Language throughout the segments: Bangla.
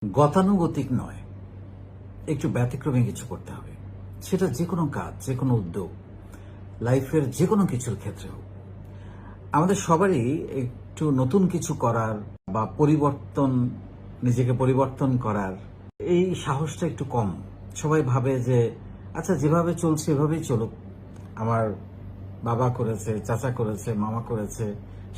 গতানুগতিক নয়, একটু ব্যতিক্রমী কিছু করতে হবে। সেটা যে কোনো কাজ, যে কোনো উদ্যোগ, লাইফের যে কোনো কিছুর ক্ষেত্রে হোক। আমাদের সবারই একটু নতুন কিছু করার বা নিজেকে পরিবর্তন করার এই সাহসটা একটু কম। সবাই ভাবে যে আচ্ছা, যেভাবে চলছে এভাবেই চলুক, আমার বাবা করেছে, চাচা করেছে, মামা করেছে,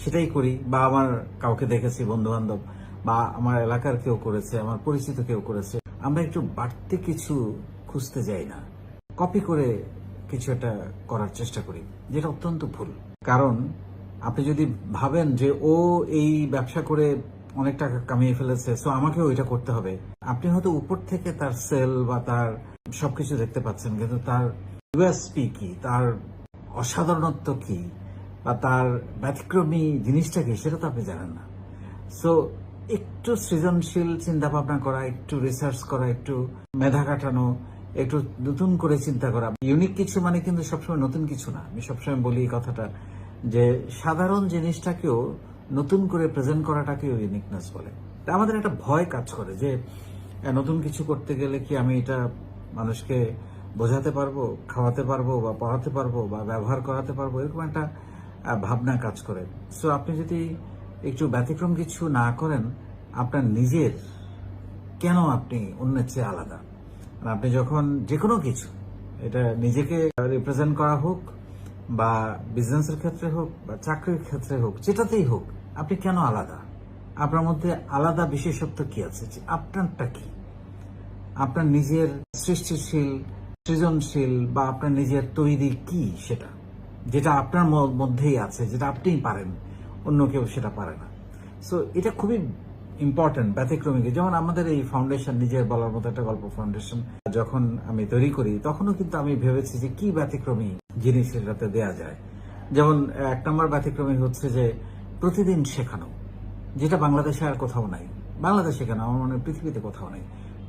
সেটাই করি। বা আমার কাউকে দেখেছি, বন্ধু বান্ধব বা আমার এলাকার কেউ করেছে, আমার পরিচিত কেউ করেছে। আমরা একটু বাড়তি কিছু খুঁজতে যাই না, কপি করে কিছু একটা করার চেষ্টা করি, যেটা অত্যন্ত ভুল। কারণ আপনি যদি ভাবেন যে ও এই ব্যবসা করে অনেক টাকা কামিয়ে ফেলেছে, সো আমাকেও এটা করতে হবে, আপনি হয়তো উপর থেকে তার সেল বা তার সবকিছু দেখতে পাচ্ছেন, কিন্তু তার ইউএসপি কি, তার অসাধারণত্ব কি, বা তার ব্যতিক্রমী জিনিসটা কি, সেটা তো আপনি জানেন না। সো একটু সৃজনশীল চিন্তা ভাবনা করা, একটু রিসার্চ করা, একটু মেধা কাটানো, একটু নতুন করে চিন্তা করা। ইউনিক কিছু মানে কিন্তু সবসময় নতুন কিছু না। আমি সবসময় বলি এই কথাটা, যে সাধারণ জিনিসটাকেও নতুন করে প্রেজেন্ট করাটাকেও ইউনিকনেস বলে। তা আমাদের একটা ভয় কাজ করে যে নতুন কিছু করতে গেলে কি আমি এটা মানুষকে বোঝাতে পারবো, খাওয়াতে পারবো, বা পড়াতে পারবো, বা ব্যবহার করাতে পারবো, এরকম একটা ভাবনা কাজ করে। সো আপনি যদি একটু ব্যতিক্রম কিছু না করেন, আপনার নিজের কেন আপনি অন্যের চেয়ে আলাদা? আপনি যখন যে কোনো কিছু, এটা নিজেকে রিপ্রেজেন্ট করা হোক, বা বিজনেসের ক্ষেত্রে হোক, বা চাকরির ক্ষেত্রে হোক, যেটাতেই হোক, আপনি কেন আলাদা? আপনার মধ্যে আলাদা বিশেষত্ব কি আছে? আপনারটা কি? আপনার নিজের সৃষ্টিশীল, সৃজনশীল, বা আপনার নিজের তৈরি কি, সেটা যেটা আপনার মধ্যেই আছে, যেটা আপনিই পারেন, অন্য কেউ সেটা পারে না। সো এটা খুবই ইম্পর্টেন্ট, ব্যতিক্রমী। যেমন আমাদের এই ফাউন্ডেশন, নিজের বলার মতো একটা গল্প ফাউন্ডেশন যখন আমি তৈরি করি, তখনও কিন্তু আমি ভেবেছি যে কি ব্যতিক্রমী জিনিস এটাতে দেয়া যায়। যেমন 1 নম্বর ব্যতিক্রমী হচ্ছে যে প্রতিদিন শেখানো, যেটা বাংলাদেশে আর কোথাও নাই। বাংলাদেশে কেন, আমার মনে হয় পৃথিবীতে কোথাও নাই।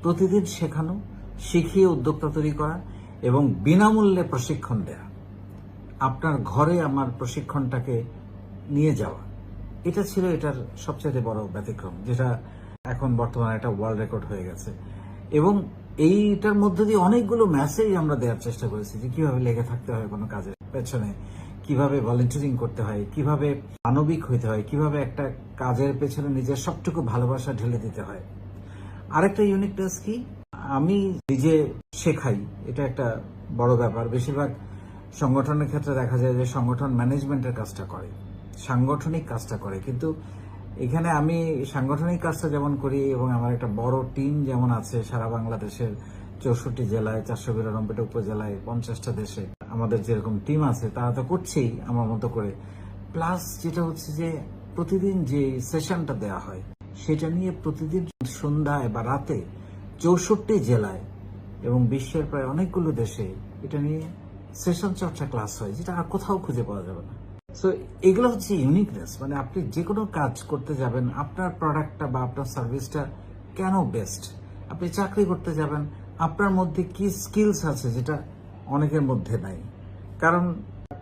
প্রতিদিন শেখানো, শিখিয়ে উদ্যোক্তা তৈরি করা, এবং বিনামূল্যে প্রশিক্ষণ দেয়া। আপনার ঘরে আমার প্রশিক্ষণটাকে নিয়ে যাওয়া, এটা ছিল এটার সবচেয়ে বড় ব্যতিক্রম, যেটা এখন বর্তমানে একটা ওয়ার্ল্ড রেকর্ড হয়ে গেছে। এবং এইটার মধ্যে দিয়ে অনেকগুলো মেসেজ আমরা দেওয়ার চেষ্টা করেছি, যে কিভাবে লেগে থাকতে হয় কোনো কাজের পেছনে, কিভাবে ভলেন্টিয়ারিং করতে হয়, কিভাবে মানবিক হইতে হয়, কিভাবে একটা কাজের পেছনে নিজের সবটুকু ভালোবাসা ঢেলে দিতে হয়। আরেকটা ইউনিকনেস কি, আমি নিজে শেখাই, এটা একটা বড় ব্যাপার। বেশিরভাগ সংগঠনের ক্ষেত্রে দেখা যায় যে সংগঠন ম্যানেজমেন্টের কাজটা করে, সাংগঠনিক কাজটা করে, কিন্তু এখানে আমি সাংগঠনিক কাজটা যেমন করি, এবং আমার একটা বড় টিম যেমন আছে সারা বাংলাদেশের 64 জেলায়, 492টা উপজেলায়, 50টা দেশে আমাদের যেরকম টিম আছে, তারা তো করছেই আমার মতো করে। প্লাস যেটা হচ্ছে যে প্রতিদিন যে সেশনটা দেওয়া হয়, সেটা নিয়ে প্রতিদিন সন্ধ্যায় বা রাতে 64 জেলায় এবং বিশ্বের প্রায় অনেকগুলো দেশে এটা নিয়ে সেশন চর্চা ক্লাস হয়, যেটা আর কোথাও খুঁজে পাওয়া যাবে না। সো এগুলো হচ্ছে ইউনিকনেস। মানে আপনি যে কোনো কাজ করতে যাবেন, আপনার প্রোডাক্টটা বা আপনার সার্ভিসটা কেন বেস্ট? আপনি চাকরি করতে যাবেন, আপনার মধ্যে কি স্কিলস আছে যেটা অনেকের মধ্যে নাই? কারণ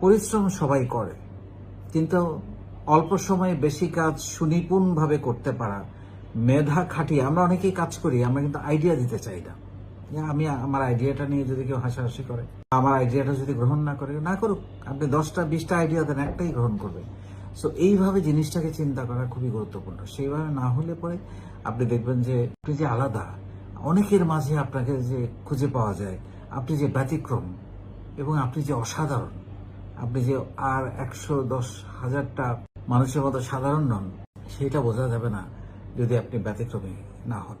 পরিশ্রম সবাই করে, কিন্তু অল্প সময়ে বেশি কাজ সুনিপুণভাবে করতে পারা, মেধা খাটিয়ে আমরা অনেকেই কাজ করি, আমরা কিন্তু আইডিয়া দিতে চাই না। আমি আমার আইডিয়াটা নিয়ে যদি কেউ হাসাহাসি করে, আমার আইডিয়াটা যদি গ্রহণ না করে, না করুক। আপনি 10টা 20টা আইডিয়া দেন, একটাই গ্রহণ করবে। সো এইভাবে জিনিসটাকে চিন্তা করা খুবই গুরুত্বপূর্ণ। সেইভাবে না হলে পরে আপনি দেখবেন যে আপনি যে আলাদা, অনেকের মাঝে আপনাকে যে খুঁজে পাওয়া যায়, আপনি যে ব্যতিক্রম, এবং আপনি যে অসাধারণ, আপনি যে আর 110,000টা মানুষের মতো সাধারণ নন, সেটা বোঝা যাবে না যদি আপনি ব্যতিক্রমী না হন।